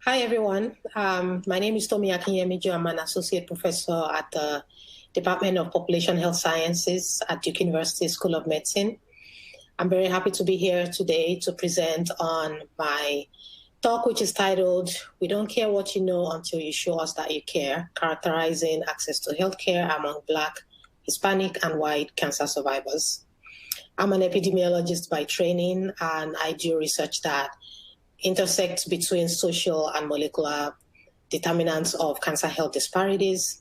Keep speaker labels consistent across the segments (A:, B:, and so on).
A: Hi, everyone. My name is Tomi Akinyemiju. I'm an Associate Professor at the Department of Population Health Sciences at Duke University School of Medicine. I'm very happy to be here today to present on my talk, which is titled, We Don't Care What You Know Until You Show Us That You Care, Characterizing Access to Healthcare Among Black, Hispanic, and White Cancer Survivors. I'm an epidemiologist by training, and I do research that intersects between social and molecular determinants of cancer health disparities.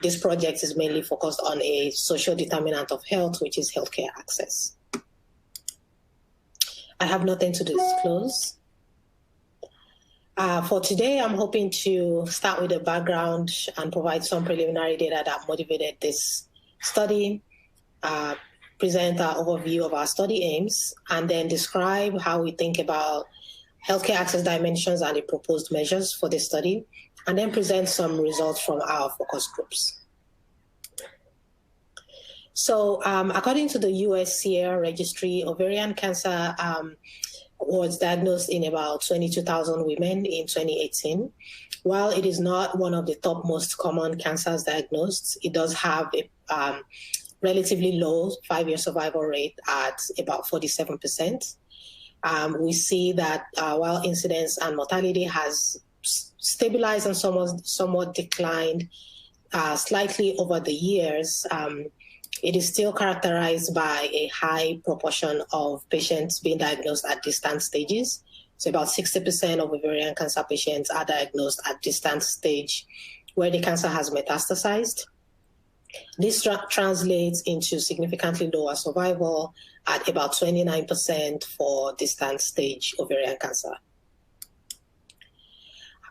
A: This project is mainly focused on a social determinant of health, which is healthcare access. I have nothing to disclose. For today, I'm hoping to start with a background and provide some preliminary data that motivated this study, present an overview of our study aims, and then describe how we think about healthcare access dimensions and the proposed measures for this study, and then present some results from our focus groups. So according to the US SEER registry, ovarian cancer was diagnosed in about 22,000 women in 2018. While it is not one of the top most common cancers diagnosed, it does have a relatively low 5-year survival rate at about 47%. We see that while incidence and mortality has stabilized and somewhat declined slightly over the years, it is still characterized by a high proportion of patients being diagnosed at distant stages. So about 60% of ovarian cancer patients are diagnosed at distant stage where the cancer has metastasized. This translates into significantly lower survival at about 29% for distant stage ovarian cancer.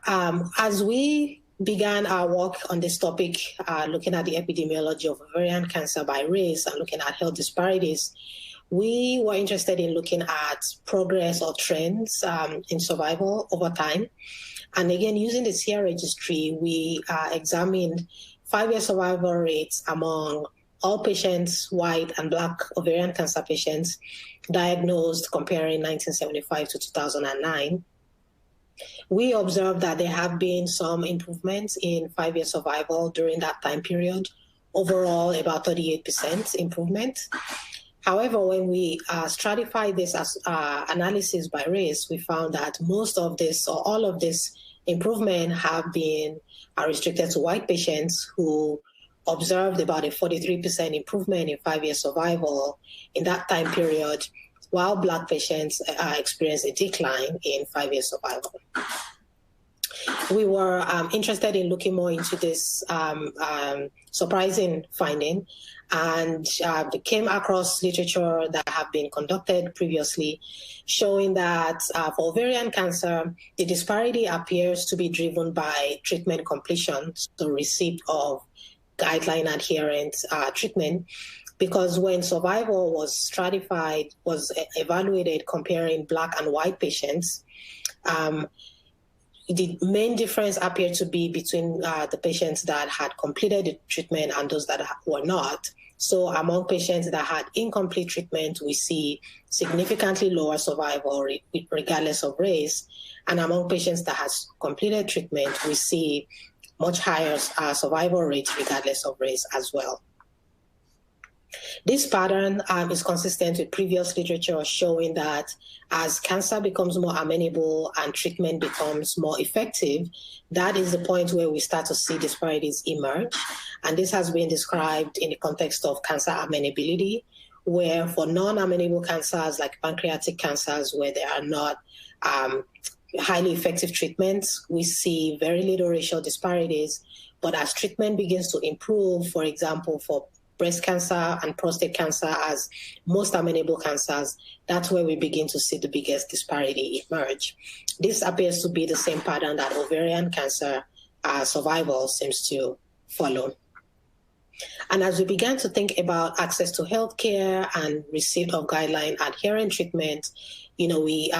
A: As we began our work on this topic, looking at the epidemiology of ovarian cancer by race and looking at health disparities, we were interested in looking at progress or trends in survival over time. And again, using the SEER registry, we examined 5-year survival rates among all patients, white and Black ovarian cancer patients, diagnosed comparing 1975 to 2009. We observed that there have been some improvements in 5-year survival during that time period, overall about 38% improvement. However, when we stratified this as analysis by race, we found that most of this or all of this improvement have been restricted to white patients who observed about a 43% improvement in 5-year survival in that time period, while Black patients experienced a decline in 5-year survival. We were interested in looking more into this surprising finding, and came across literature that have been conducted previously showing that for ovarian cancer, the disparity appears to be driven by treatment completion, so receipt of guideline adherent treatment, because when survival was stratified, was evaluated comparing Black and white patients, the main difference appeared to be between the patients that had completed the treatment and those that were not. So among patients that had incomplete treatment, we see significantly lower survival regardless of race. And among patients that has completed treatment, we see much higher survival rates regardless of race as well. This pattern is consistent with previous literature showing that as cancer becomes more amenable and treatment becomes more effective, that is the point where we start to see disparities emerge. And this has been described in the context of cancer amenability, where for non-amenable cancers like pancreatic cancers, where there are not highly effective treatments, we see very little racial disparities. But as treatment begins to improve, for example, for breast cancer and prostate cancer as most amenable cancers, that's where we begin to see the biggest disparity emerge. This appears to be the same pattern that ovarian cancer survival seems to follow. And as we began to think about access to healthcare and receipt of guideline adherent treatment, we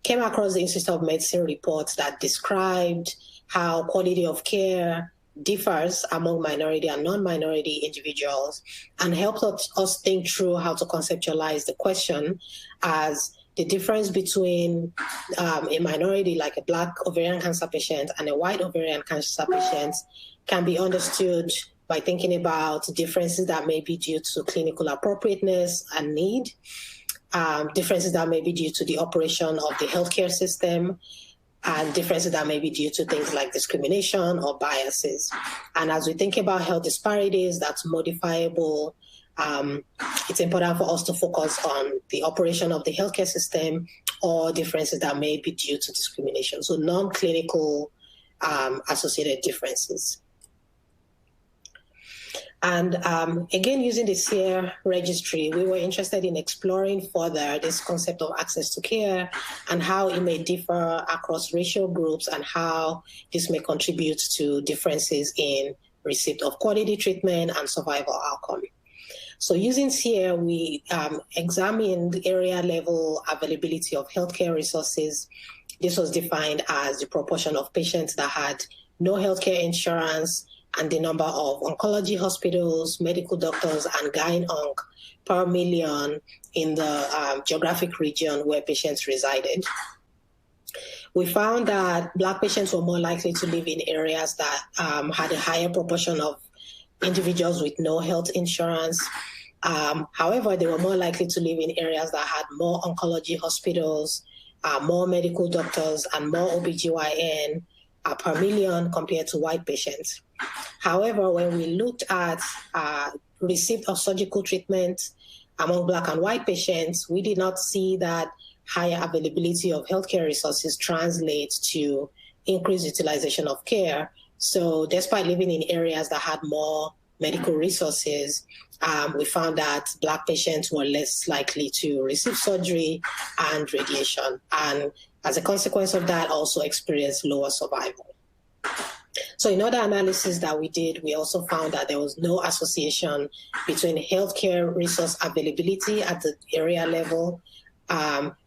A: came across the Institute of Medicine reports that described how quality of care differs among minority and non-minority individuals, and helped us think through how to conceptualize the question as the difference between a minority like a Black ovarian cancer patient and a white ovarian cancer patient can be understood by thinking about differences that may be due to clinical appropriateness and need, differences that may be due to the operation of the healthcare system, and differences that may be due to things like discrimination or biases. And as we think about health disparities, that's modifiable. It's important for us to focus on the operation of the healthcare system or differences that may be due to discrimination. So non-clinical associated differences. And again, using the SEER registry, we were interested in exploring further this concept of access to care and how it may differ across racial groups and how this may contribute to differences in receipt of quality treatment and survival outcome. So using SEER, we examined area-level availability of healthcare resources. This was defined as the proportion of patients that had no healthcare insurance and the number of oncology hospitals, medical doctors, and gyne-onc per million in the geographic region where patients resided. We found that Black patients were more likely to live in areas that had a higher proportion of individuals with no health insurance. However, they were more likely to live in areas that had more oncology hospitals, more medical doctors, and more OBGYN per million compared to white patients. However, when we looked at receipt of surgical treatment among Black and white patients, we did not see that higher availability of healthcare resources translates to increased utilization of care. So despite living in areas that had more medical resources, we found that Black patients were less likely to receive surgery and radiation. And as a consequence of that, also experienced lower survival. So in other analysis that we did, we also found that there was no association between healthcare resource availability at the area level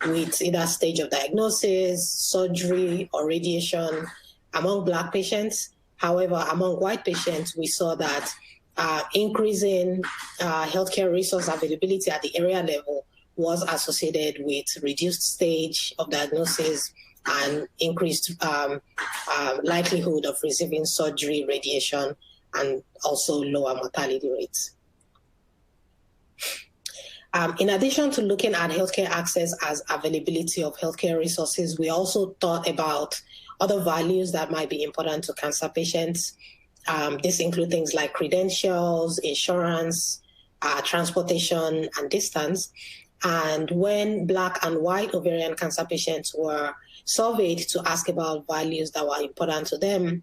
A: with either stage of diagnosis, surgery, or radiation among Black patients. However, among white patients, we saw that increasing healthcare resource availability at the area level was associated with reduced stage of diagnosis and increased likelihood of receiving surgery, radiation, and also lower mortality rates. In addition to looking at healthcare access as availability of healthcare resources, we also thought about other values that might be important to cancer patients. This include things like credentials, insurance, transportation, and distance. And when Black and white ovarian cancer patients were surveyed to ask about values that were important to them,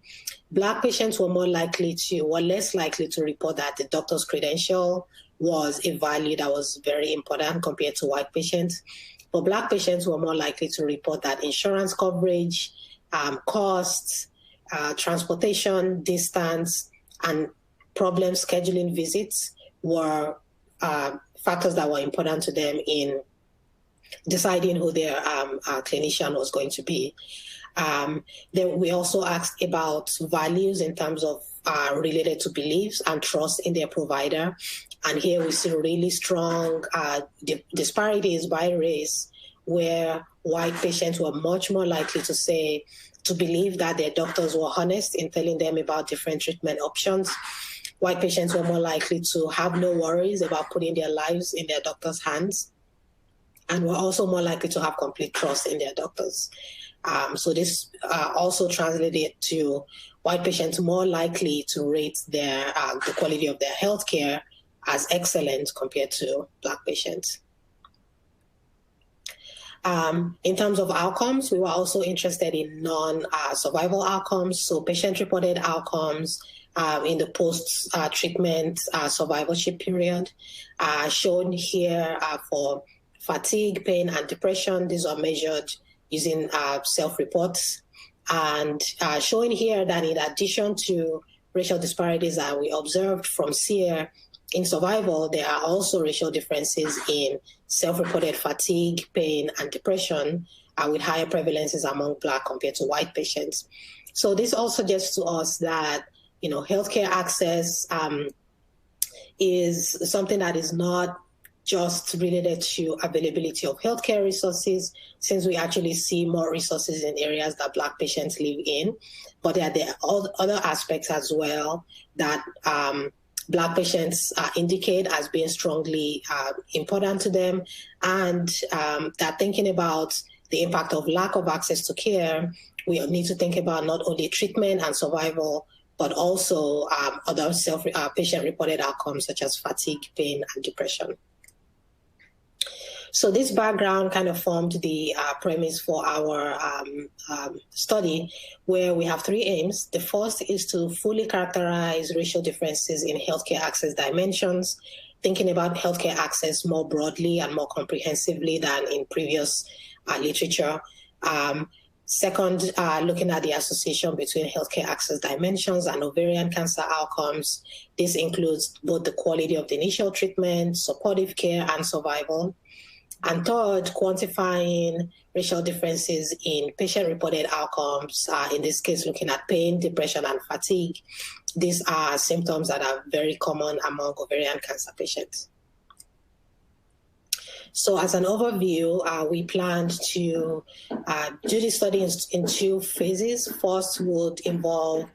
A: Black patients were less likely to report that the doctor's credential was a value that was very important compared to white patients. But Black patients were more likely to report that insurance coverage, costs, transportation, distance, and problem scheduling visits were factors that were important to them in deciding who their clinician was going to be. Then we also asked about values in terms of related to beliefs and trust in their provider. And here we see really strong disparities by race, where white patients were much more likely to believe that their doctors were honest in telling them about different treatment options. White patients were more likely to have no worries about putting their lives in their doctor's hands, and were also more likely to have complete trust in their doctors. So this also translated to white patients more likely to rate the quality of their healthcare as excellent compared to Black patients. In terms of outcomes, we were also interested in non-survival outcomes, so patient-reported outcomes in the post-treatment survivorship period, shown here for fatigue, pain, and depression. These are measured using self-reports, and showing here that in addition to racial disparities that we observed from SEER in survival, there are also racial differences in self-reported fatigue, pain, and depression, with higher prevalences among Black compared to white patients. So this also suggests to us that, healthcare access is something that is not just related to availability of healthcare resources, since we actually see more resources in areas that Black patients live in. But there are other aspects as well that Black patients indicate as being strongly important to them, and that thinking about the impact of lack of access to care, we need to think about not only treatment and survival, but also other patient-reported outcomes such as fatigue, pain, and depression. So this background kind of formed the premise for our study, where we have three aims. The first is to fully characterize racial differences in healthcare access dimensions, thinking about healthcare access more broadly and more comprehensively than in previous literature. Second, looking at the association between healthcare access dimensions and ovarian cancer outcomes. This includes both the quality of the initial treatment, supportive care, and survival. And third, quantifying racial differences in patient-reported outcomes, in this case, looking at pain, depression, and fatigue. These are symptoms that are very common among ovarian cancer patients. So as an overview, we planned to do this study in two phases. First would involve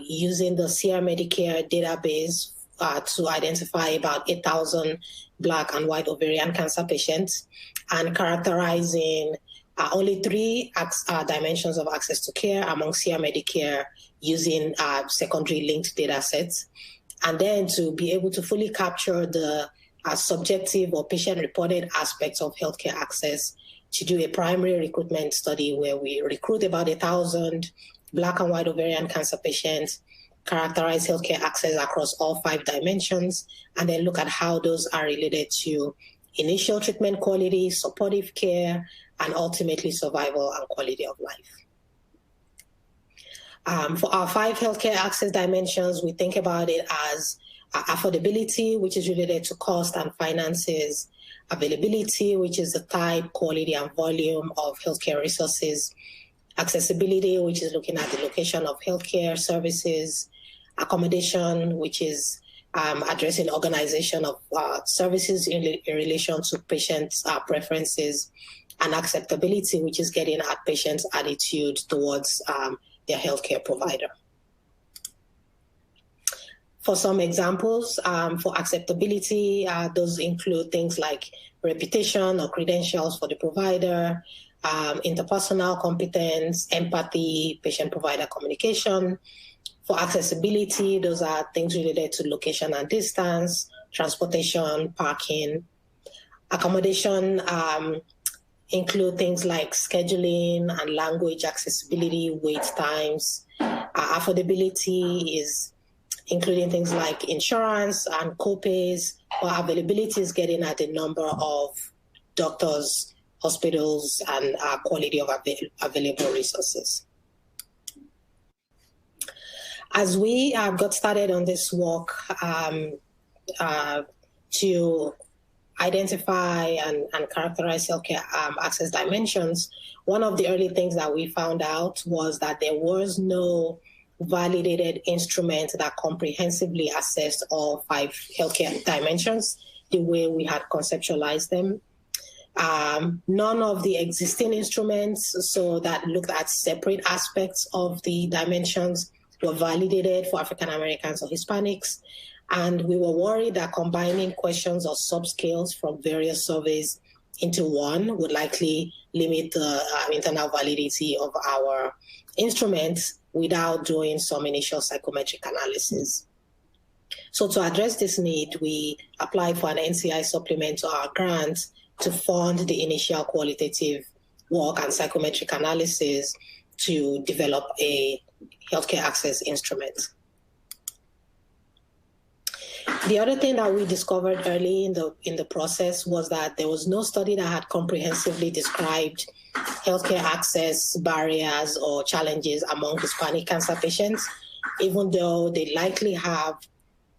A: using the SEER Medicare database to identify about 8,000 Black and white ovarian cancer patients, and characterizing only three dimensions of access to care among SEER Medicare using secondary linked data sets, and then to be able to fully capture the subjective or patient-reported aspects of healthcare access, to do a primary recruitment study where we recruit about 1,000 Black and white ovarian cancer patients, characterize healthcare access across all 5 dimensions, and then look at how those are related to initial treatment quality, supportive care, and ultimately survival and quality of life. For our 5 healthcare access dimensions, we think about it as affordability, which is related to cost and finances, availability, which is the type, quality, and volume of healthcare resources, accessibility, which is looking at the location of healthcare services, accommodation, which is addressing organization of services in relation to patients' preferences, and acceptability, which is getting at patients' attitude towards their healthcare provider. For some examples, for acceptability, those include things like reputation or credentials for the provider, interpersonal competence, empathy, patient-provider communication. For accessibility, those are things related to location and distance, transportation, parking. Accommodation include things like scheduling and language accessibility, wait times. Affordability is including things like insurance and co-pays, or availability is getting at the number of doctors, hospitals, and quality of available resources. As we got started on this work to identify and characterize healthcare access dimensions, one of the early things that we found out was that there was no validated instrument that comprehensively assessed all 5 healthcare dimensions the way we had conceptualized them. None of the existing instruments, so that looked at separate aspects of the dimensions, were validated for African Americans or Hispanics. And we were worried that combining questions or subscales from various surveys into one would likely limit the internal validity of our instruments without doing some initial psychometric analysis. So to address this need, we applied for an NCI supplement to our grant to fund the initial qualitative work and psychometric analysis to develop a healthcare access instrument. The other thing that we discovered early in the process was that there was no study that had comprehensively described healthcare access barriers or challenges among Hispanic cancer patients, even though they likely have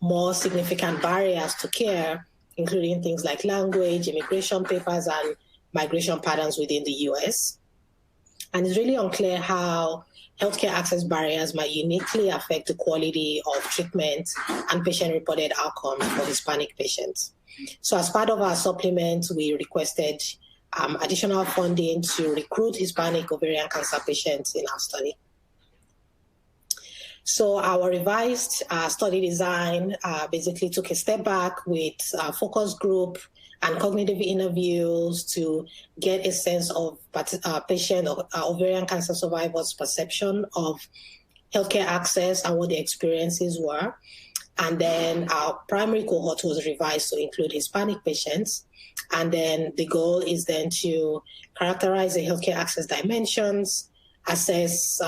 A: more significant barriers to care, including things like language, immigration papers, and migration patterns within the US. And it's really unclear how healthcare access barriers might uniquely affect the quality of treatment and patient-reported outcomes for Hispanic patients. So as part of our supplement, we requested additional funding to recruit Hispanic ovarian cancer patients in our study. So our revised study design basically took a step back with a focus group and cognitive interviews to get a sense of patient ovarian cancer survivors' perception of healthcare access and what their experiences were. And then our primary cohort was revised to include Hispanic patients. And then the goal is then to characterize the healthcare access dimensions, assess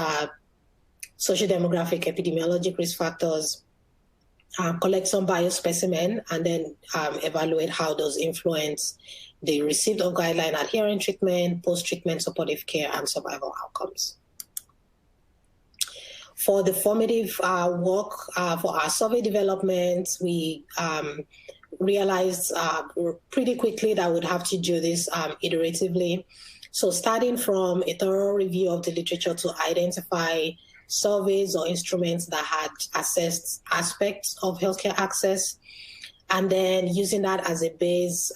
A: socio-demographic epidemiologic risk factors, collect some biospecimen, and then evaluate how those influence the receipt of guideline adherent treatment, post-treatment supportive care, and survival outcomes. For the formative work for our survey development, we realized pretty quickly that we'd have to do this iteratively. So starting from a thorough review of the literature to identify surveys or instruments that had assessed aspects of healthcare access, and then using that as a base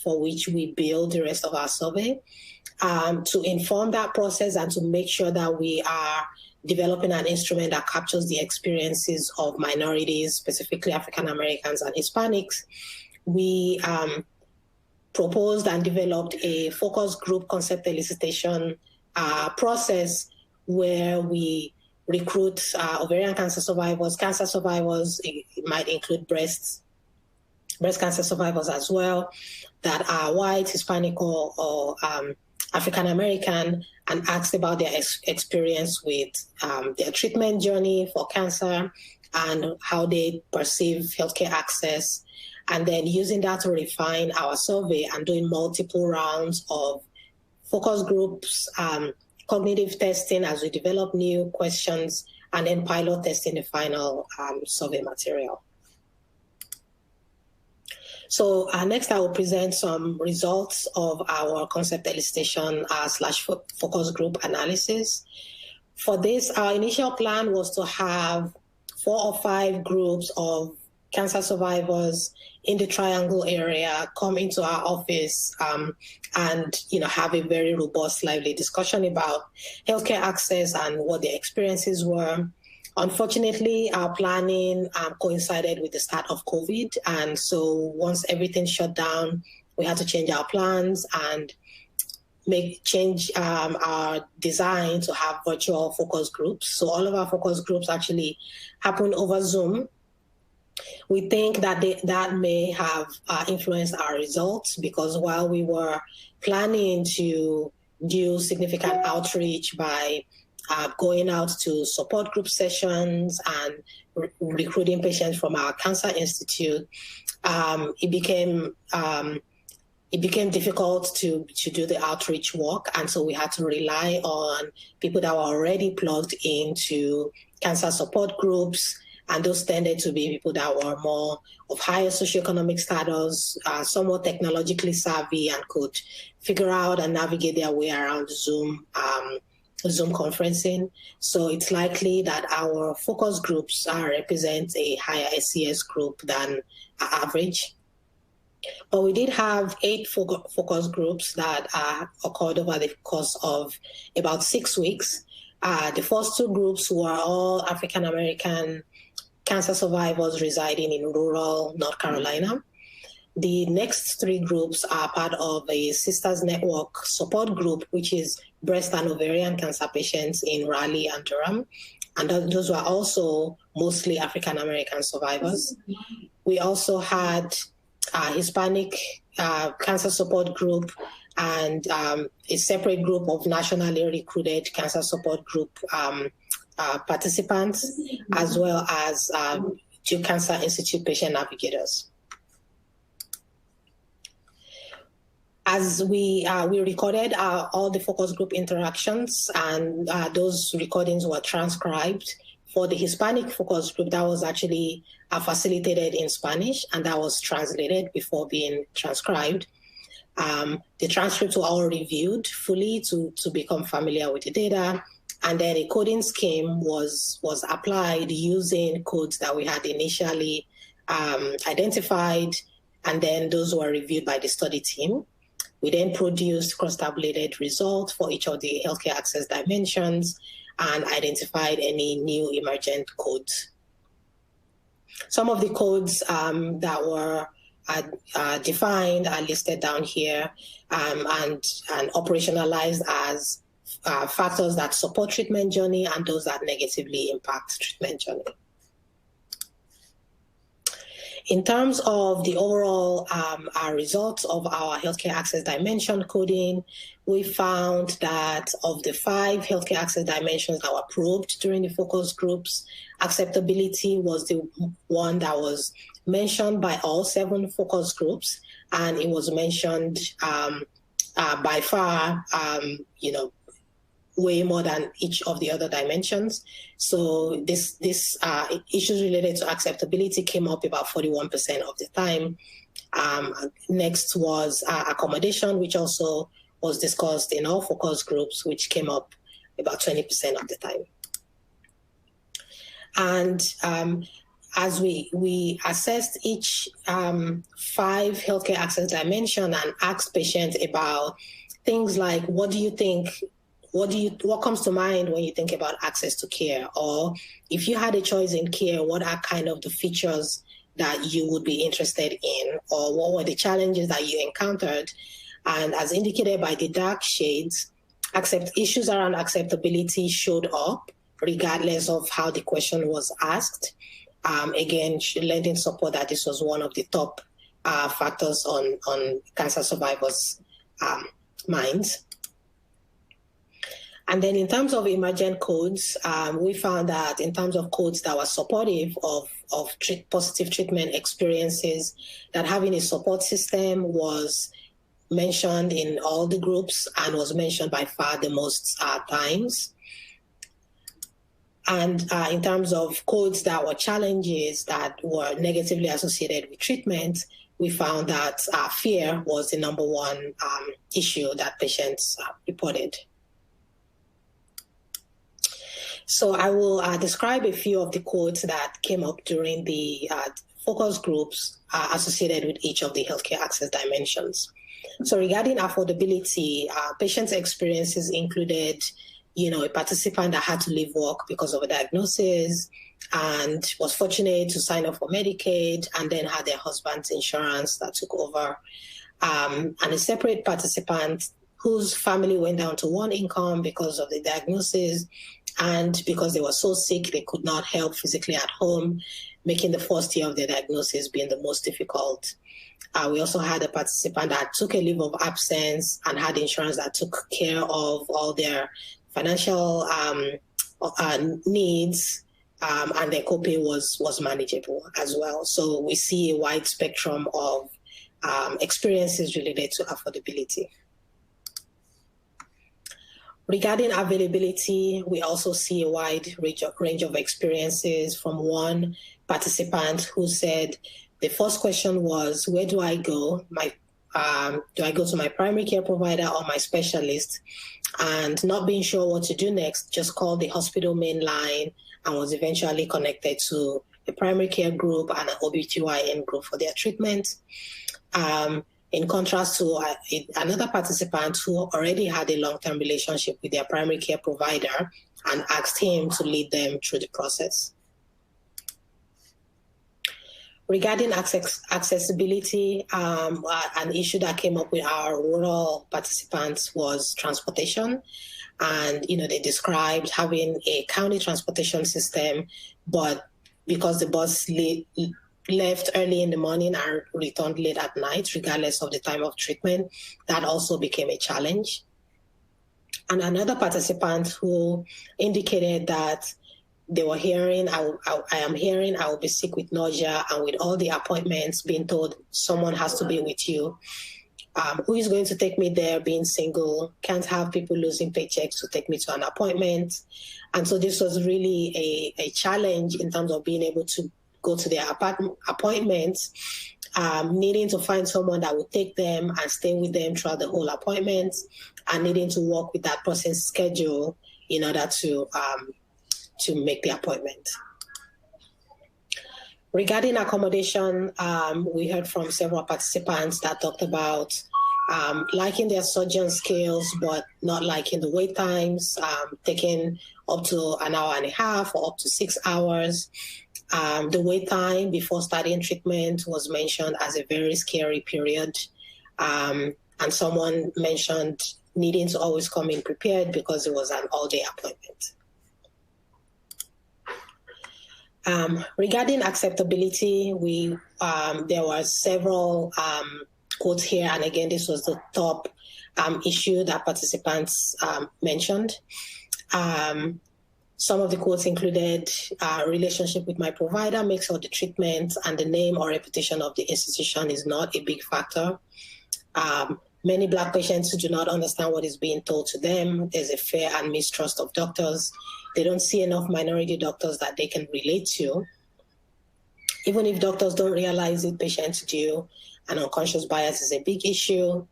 A: for which we build the rest of our survey to inform that process and to make sure that we are developing an instrument that captures the experiences of minorities, specifically African Americans and Hispanics. We proposed and developed a focus group concept elicitation process where we recruit ovarian cancer survivors, it might include breast cancer survivors as well, that are white, Hispanic, or African American, and asked about their experience with their treatment journey for cancer and how they perceive healthcare access, and then using that to refine our survey and doing multiple rounds of focus groups, cognitive testing as we develop new questions, and then pilot testing the final survey material. So next I will present some results of our concept elicitation / focus group analysis. For this, our initial plan was to have 4 or 5 groups of cancer survivors in the Triangle area come into our office and have a very robust, lively discussion about healthcare access and what their experiences were. Unfortunately, our planning coincided with the start of COVID. And so once everything shut down, we had to change our plans and change our design to have virtual focus groups. So all of our focus groups actually happen over Zoom. We think that that may have influenced our results, because while we were planning to do significant outreach by going out to support group sessions and recruiting patients from our cancer institute, it became difficult to do the outreach work. And so we had to rely on people that were already plugged into cancer support groups. And those tended to be people that were more of higher socioeconomic status, somewhat technologically savvy, and could figure out and navigate their way around Zoom conferencing. So it's likely that our focus groups represent a higher SES group than average. But we did have 8 focus groups that occurred over the course of about 6 weeks. The first 2 groups were all African American cancer survivors residing in rural North Carolina. The next 3 groups are part of a Sisters Network support group, which is breast and ovarian cancer patients in Raleigh and Durham. And those were also mostly African American survivors. We also had a Hispanic cancer support group and a separate group of nationally recruited cancer support group participants, as well as 2 Cancer Institute patient navigators. As we recorded all the focus group interactions, and those recordings were transcribed. For the Hispanic focus group, that was actually facilitated in Spanish, and that was translated before being transcribed. The transcripts were all reviewed fully to become familiar with the data. And then a coding scheme was applied using codes that we had initially identified, and then those were reviewed by the study team. We then produced cross-tabulated results for each of the healthcare access dimensions and identified any new emergent codes. Some of the codes that were defined are listed down here and operationalized as factors that support treatment journey and those that negatively impact treatment journey. In terms of the overall our results of our healthcare access dimension coding, we found that of the 5 healthcare access dimensions that were probed during the focus groups, acceptability was the one that was mentioned by all 7 focus groups, and it was mentioned by far, way more than each of the other dimensions. So this issues related to acceptability came up about 41% of the time. Next was accommodation, which also was discussed in all focus groups, which came up about 20% of the time. And as we assessed each 5 healthcare access dimension and asked patients about things like, what do you think, what comes to mind when you think about access to care? Or if you had a choice in care, what are kind of the features that you would be interested in? Or what were the challenges that you encountered? And as indicated by the dark shades, issues around acceptability showed up regardless of how the question was asked. Again, lending support that this was one of the top factors on cancer survivors' minds. And then in terms of emergent codes, we found that in terms of codes that were supportive of positive treatment experiences, that having a support system was mentioned in all the groups and was mentioned by far the most times. And in terms of codes that were challenges that were negatively associated with treatment, we found that fear was the #1 issue that patients reported. So I will describe a few of the codes that came up during the focus groups associated with each of the healthcare access dimensions. So regarding affordability, patients' experiences included, a participant that had to leave work because of a diagnosis and was fortunate to sign up for Medicaid and then had their husband's insurance that took over. And a separate participant whose family went down to 1 income because of the diagnosis and because they were so sick they could not help physically at home, making the first year of their diagnosis being the most difficult. We also had a participant that took a leave of absence and had insurance that took care of all their financial needs, and their copay was manageable as well. So we see a wide spectrum of experiences related to affordability. Regarding availability, we also see a wide range of experiences from one participant who said the first question was, where do I go? Do I go to my primary care provider or my specialist? And not being sure what to do next, just called the hospital main line and was eventually connected to a primary care group and an OBGYN group for their treatment. In contrast to another participant who already had a long-term relationship with their primary care provider and asked him to lead them through the process. Regarding accessibility, an issue that came up with our rural participants was transportation. And, they described having a county transportation system, but because the bus left early in the morning and returned late at night, regardless of the time of treatment, that also became a challenge. And another participant who indicated that they were hearing, I will be sick with nausea, and with all the appointments being told someone has to be with you. Who is going to take me there, being single, can't have people losing paychecks to take me to an appointment. And so this was really a challenge in terms of being able to go to their appointments needing to find someone that would take them and stay with them throughout the whole appointment, and needing to work with that person's schedule in order to make the appointment. Regarding accommodation, we heard from several participants that talked about liking their surgeon skills, but not liking the wait times, taking up to an hour and a half or up to 6 hours. The wait time before starting treatment was mentioned as a very scary period. And someone mentioned needing to always come in prepared because it was an all-day appointment. Regarding acceptability, there were several quotes here, and again, this was the top issue that participants mentioned. Some of the quotes included relationship with my provider makes all the treatment, and the name or reputation of the institution is not a big factor. Many Black patients who do not understand what is being told to them. There's a fear and mistrust of doctors. They don't see enough minority doctors that they can relate to. Even if doctors don't realize it, patients do. And unconscious bias is a big issue.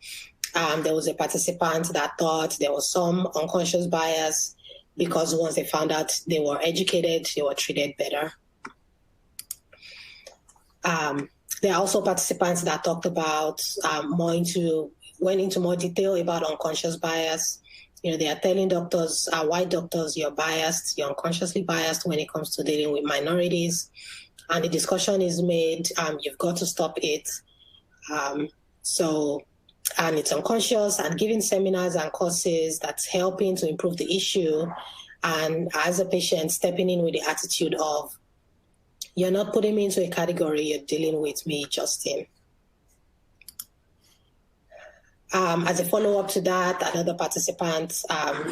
A: There was a participant that thought there was some unconscious bias because once they found out they were educated, they were treated better. There are also participants that talked about went into more detail about unconscious bias. They are telling doctors, white doctors, you're biased, you're unconsciously biased when it comes to dealing with minorities. And the discussion is made, you've got to stop it. And it's unconscious, and giving seminars and courses that's helping to improve the issue. And as a patient, stepping in with the attitude of, you're not putting me into a category, you're dealing with me, Justin. As a follow-up to that, another participant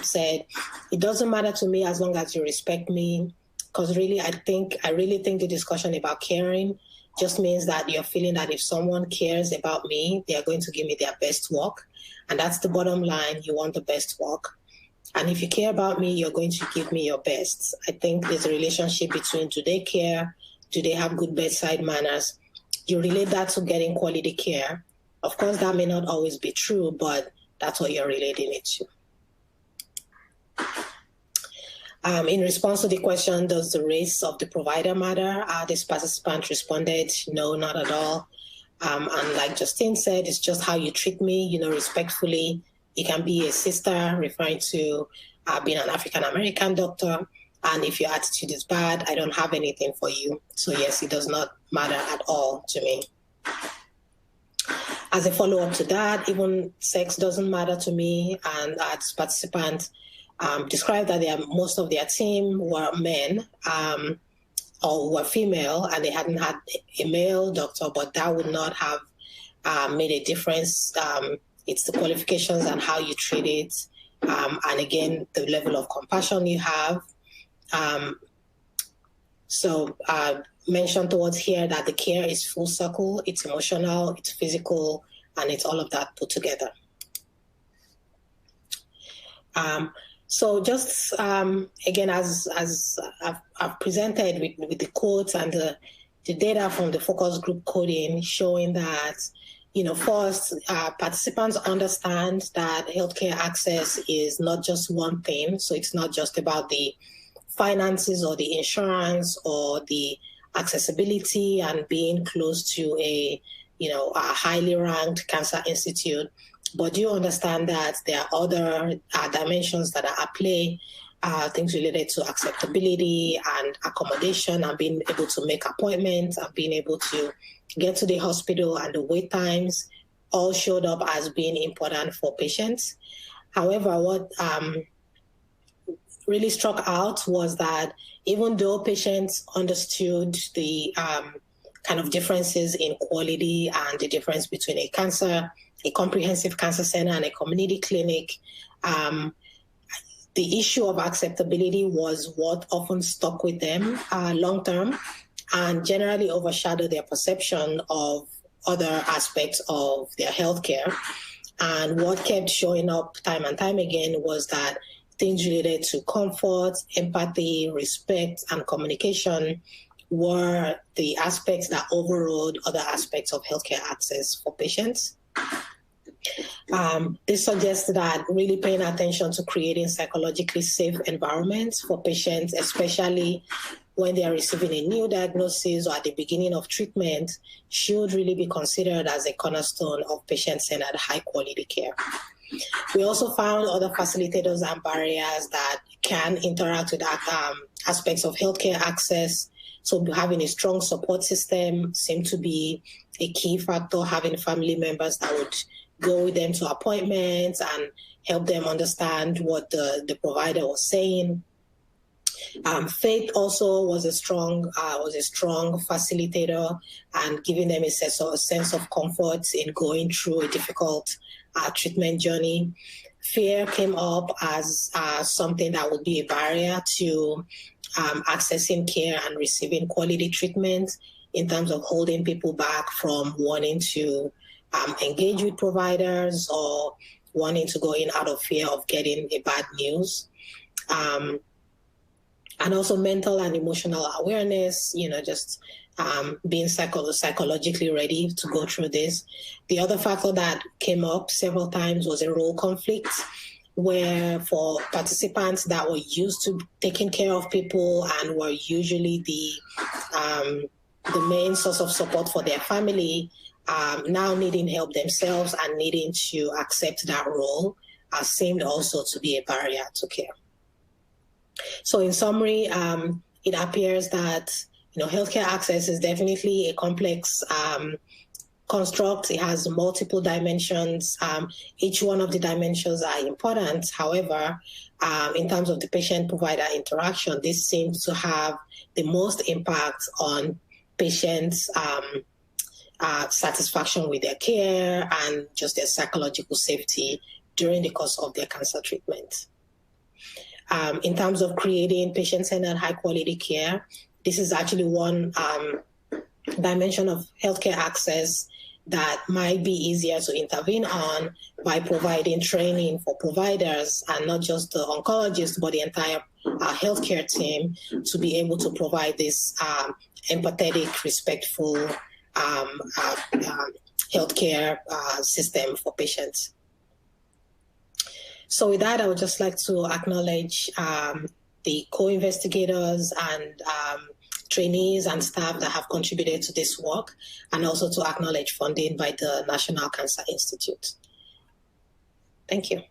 A: said, it doesn't matter to me as long as you respect me, because really, I really think the discussion about caring just means that you're feeling that if someone cares about me, they are going to give me their best work. And that's the bottom line. You want the best work. And if you care about me, you're going to give me your best. I think there's a relationship between, do they care? Do they have good bedside manners? You relate that to getting quality care. Of course, that may not always be true, but that's what you're relating it to. In response to the question, does the race of the provider matter? This participant responded, no, not at all. And like Justine said, it's just how you treat me, respectfully. It can be a sister, referring to being an African-American doctor. And if your attitude is bad, I don't have anything for you. So yes, it does not matter at all to me. As a follow-up to that, even sex doesn't matter to me. And this participant described that most of their team were men or were female, and they hadn't had a male doctor, but that would not have made a difference. It's the qualifications and how you treat it. And again, the level of compassion you have. So mentioned towards here that the care is full circle, it's emotional, it's physical, and it's all of that put together. So just, again, as I've presented with the quotes and the data from the focus group coding showing that, first, participants understand that healthcare access is not just one thing. So it's not just about the finances or the insurance or the accessibility and being close to a highly ranked cancer institute. But you understand that there are other dimensions that are at play, things related to acceptability and accommodation and being able to make appointments and being able to get to the hospital, and the wait times all showed up as being important for patients. However, what really struck out was that even though patients understood the kind of differences in quality and the difference between a comprehensive cancer center and a community clinic, the issue of acceptability was what often stuck with them long term and generally overshadowed their perception of other aspects of their healthcare. And what kept showing up time and time again was that things related to comfort, empathy, respect, and communication were the aspects that overrode other aspects of healthcare access for patients. This suggests that really paying attention to creating psychologically safe environments for patients, especially when they are receiving a new diagnosis or at the beginning of treatment, should really be considered as a cornerstone of patient-centered high-quality care. We also found other facilitators and barriers that can interact with aspects of healthcare access. So having a strong support system seemed to be a key factor, having family members that would go with them to appointments and help them understand what the provider was saying. Faith also was a strong facilitator and giving them a sense of comfort in going through a difficult treatment journey. Fear came up as something that would be a barrier to accessing care and receiving quality treatment, in terms of holding people back from wanting to engage with providers or wanting to go in out of fear of getting a bad news. And also mental and emotional awareness, just being psychologically ready to go through this. The other factor that came up several times was a role conflict, where for participants that were used to taking care of people and were usually the main source of support for their family, now needing help themselves and needing to accept that role seemed also to be a barrier to care. So in summary, it appears that healthcare access is definitely a complex construct. It has multiple dimensions. Each one of the dimensions are important. However, in terms of the patient-provider interaction, this seems to have the most impact on patients' satisfaction with their care and just their psychological safety during the course of their cancer treatment. In terms of creating patient-centered high-quality care, this is actually one dimension of healthcare access that might be easier to intervene on by providing training for providers and not just the oncologist, but the entire healthcare team to be able to provide this empathetic, respectful healthcare system for patients. So with that, I would just like to acknowledge the co-investigators and trainees and staff that have contributed to this work, and also to acknowledge funding by the National Cancer Institute. Thank you.